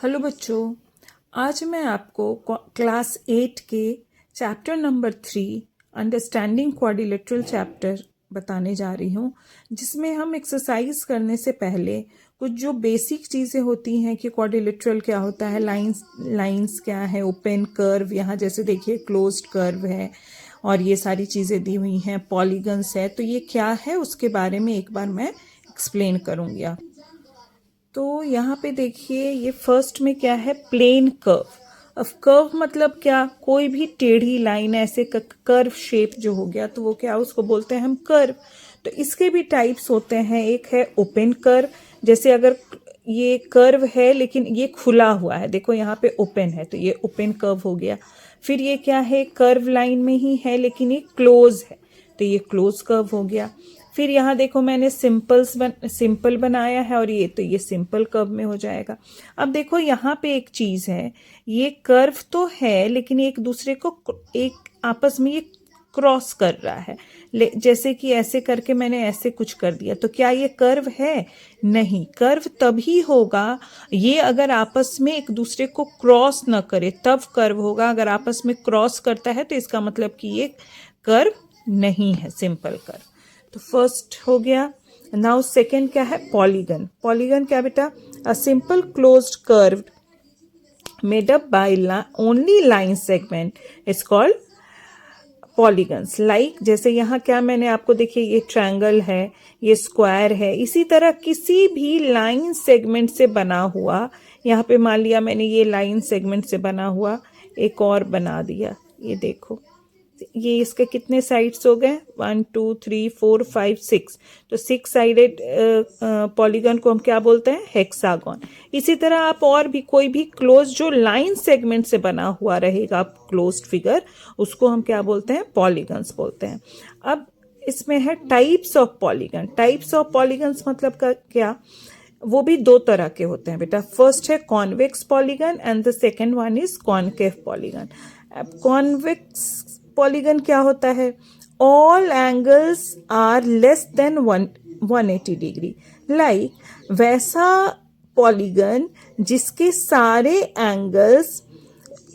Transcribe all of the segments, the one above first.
Hello बच्चों, आज मैं आपको क्लास 8 के chapter number 3 understanding quadrilateral chapter बताने जा रही हूँ, जिसमें हम एक्सरसाइज करने से पहले कुछ जो बेसिक चीज़ें होती हैं कि क्वाड्रिलेटरल क्या होता है, लाइंस क्या है, ओपन कर्व, यहाँ जैसे देखिए क्लोज्ड कर्व है और ये सारी चीज़ें दी हुई हैं, पॉलीगन्स है, तो ये क्या है उसके बारे में एक बार मैं एक्सप्लेन करूँगी आप। तो यहाँ पे देखिए ये फर्स्ट में क्या है, प्लेन कर्व। अब कर्व मतलब क्या, कोई भी टेढ़ी लाइन ऐसे कर्व शेप जो हो गया तो वो क्या, उसको बोलते हैं हम कर्व। तो इसके भी टाइप्स होते हैं, एक है ओपन कर्व, जैसे अगर ये कर्व है लेकिन ये खुला हुआ है, देखो यहाँ पे ओपन है तो ये ओपन कर्व हो गया। फिर ये क्या है, कर्व लाइन में ही है लेकिन ये क्लोज है तो ये क्लोज कर्व हो गया। फिर यहाँ देखो मैंने सिंपल बनाया है और ये तो ये सिंपल कर्व में हो जाएगा। अब देखो यहाँ पे एक चीज़ है, ये कर्व तो है लेकिन एक दूसरे को एक आपस में ये क्रॉस कर रहा है, जैसे कि ऐसे करके मैंने ऐसे कुछ कर दिया, तो क्या ये कर्व है? नहीं, कर्व तभी होगा ये अगर आपस में एक दूसरे को क्रॉस न करे तब कर्व होगा। अगर आपस में क्रॉस करता है तो इसका मतलब कि ये कर्व नहीं है, सिंपल कर्व। तो फर्स्ट हो गया। नाउ सेकेंड क्या है, पॉलीगन। पॉलीगन क्या बेटा, a simple closed curve made up by only line segment is called polygons. Like जैसे यहाँ क्या मैंने आपको देखिए, ये ट्रायंगल है, ये स्क्वायर है, इसी तरह किसी भी लाइन सेगमेंट से बना हुआ, यहाँ पे मान लिया मैंने ये लाइन सेगमेंट से बना हुआ एक और बना दिया, ये देखो ये इसके कितने साइड्स हो गए, 1 2 3 4 5 6, तो 6 साइडेड पॉलीगन को हम क्या बोलते हैं, हेक्सागन। इसी तरह आप और भी कोई भी क्लोज जो लाइन सेगमेंट से बना हुआ रहेगा क्लोज्ड फिगर, उसको हम क्या बोलते हैं, पॉलीगन्स बोलते हैं। अब इसमें है types of polygon. Types of polygons मतलब का क्या, वो भी दो तरह के होते हैं बेटा। फर्स्ट है convex polygon and the second one is concave polygon. अब कॉन्वेक्स पॉलीगन क्या होता है, all angles are less than 180 degree. Like वैसा पॉलीगन जिसके सारे एंगल्स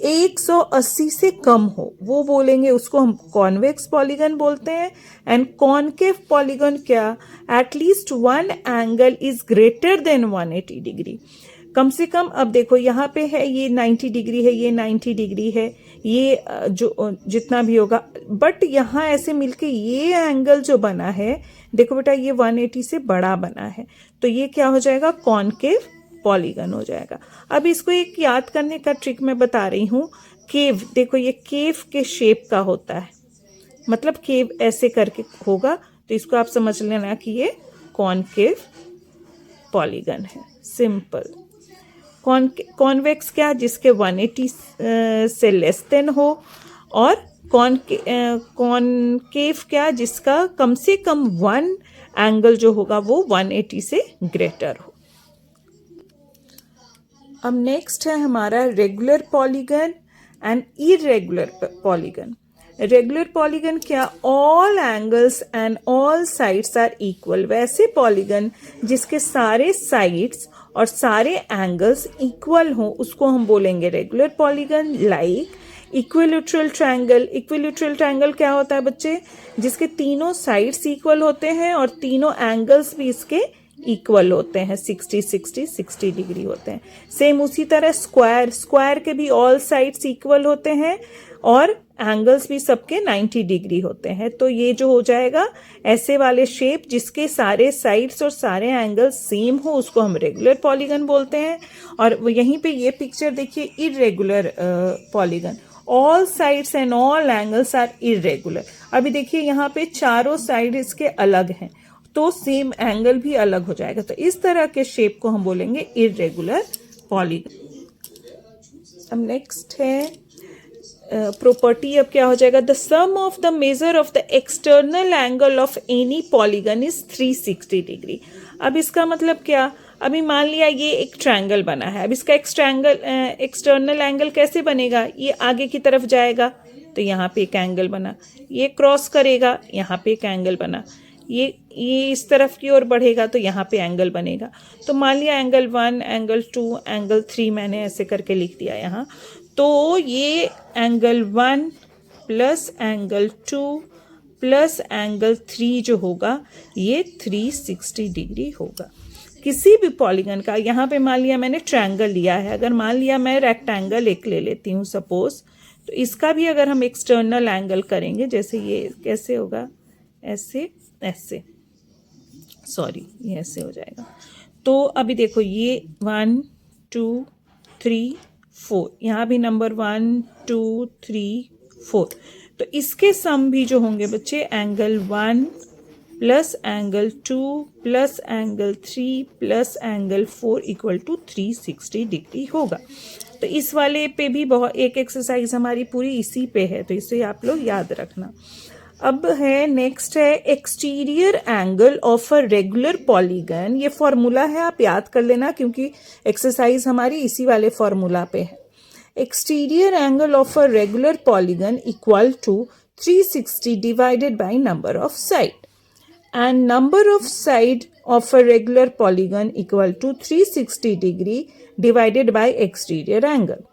180 से कम हो, वो बोलेंगे, उसको हम कॉन्वेक्स पॉलीगन बोलते हैं। एंड कॉनकेव पॉलीगन क्या, at least one angle is greater than 180 degree, कम से कम। अब देखो यहाँ पे है ये 90 डिग्री है, ये 90 डिग्री है, ये जो जितना भी होगा, बट यहाँ ऐसे मिलके ये एंगल जो बना है, देखो बेटा ये 180 से बड़ा बना है, तो ये क्या हो जाएगा, कॉनकेव पॉलीगन हो जाएगा। अब इसको एक याद करने का ट्रिक मैं बता रही हूँ। केव, देखो ये केव के शेप का होता है, मतलब केव ऐसे करके होगा, तो इसको आप समझ लेना कि ये कॉनकेव पॉलीगन है, सिंपल। कॉन्वेक्स क्या, जिसके 180 से लेस देन हो, और कॉनकेव क्या, जिसका कम से कम वन एंगल जो होगा वो 180 से ग्रेटर हो। अब नेक्स्ट है हमारा regular polygon and irregular polygon. Regular polygon क्या, all angles and all sides are equal. वैसे पॉलीगन जिसके सारे साइड्स और सारे एंगल्स इक्वल हो, उसको हम बोलेंगे regular polygon. Like equilateral triangle. Equilateral triangle क्या होता है बच्चे, जिसके तीनों साइड्स इक्वल होते हैं और तीनों एंगल्स भी इसके इक्वल होते हैं, 60 60 60 डिग्री होते हैं। सेम उसी तरह स्क्वायर, स्क्वायर के भी ऑल साइड्स इक्वल होते हैं और एंगल्स भी सबके 90 डिग्री होते हैं। तो ये जो हो जाएगा ऐसे वाले शेप जिसके सारे साइड्स और सारे एंगल्स सेम हो, उसको हम रेगुलर पॉलीगन बोलते हैं। और यहीं पे ये पिक्चर देखिए, irregular polygon, all sides and all angles are irregular. अभी देखिए यहाँ पे चारों साइड इसके अलग हैं, तो सेम एंगल भी अलग हो जाएगा, तो इस तरह के शेप को हम बोलेंगे इरेगुलर पॉलीगन। अब नेक्स्ट है प्रॉपर्टी। अब क्या हो जाएगा, the sum of the measure of the external angle of any polygon is 360 degree. अब इसका मतलब क्या, अभी मान लिया ये एक ट्रायंगल बना है, अब इसका एक्सटर्नल एंगल कैसे बनेगा, ये आगे की तरफ जाएगा तो यहाँ पे एक एंगल बना, ये क्रॉस करेगा यहाँ पे एक एंगल बना, ये इस तरफ की ओर बढ़ेगा तो यहाँ पे एंगल बनेगा। तो मान लिया एंगल 1, एंगल 2, एंगल 3 मैंने ऐसे करके लिख दिया यहाँ। तो ये angle 1 plus angle 2 plus angle 3 जो होगा ये 360 डिग्री होगा। किसी भी पॉलीगन का, यहाँ पे मान लिया मैंने ट्रायंगल लिया है, अगर मान लिया मैं रेक्टेंगल एक ले लेती हूँ सपोज, तो इसका भी अगर हम एक्सटर्नल एंगल करेंगे, जैसे ये कैसे होगा, ऐसे ऐसे, सॉरी ये ऐसे हो जाएगा। तो अभी देखो ये 1 2 3 4, यहाँ भी नंबर 1 2 3 4, तो इसके सम भी जो होंगे बच्चे angle 1 plus angle 2 plus angle 3 plus angle 4 equal to 360 degree होगा। तो इस वाले पे भी बहुत एक एक्सरसाइज हमारी पूरी इसी पे है, तो इसे आप लोग याद रखना। अब है नेक्स्ट है exterior angle of a regular polygon. ये फॉर्मूला है, आप याद कर लेना क्योंकि एक्सरसाइज हमारी इसी वाले फॉर्मूला पे है। Exterior angle of a regular polygon equal to 360 divided by number of side, and number of side of a regular polygon equal to 360 degree divided by exterior angle.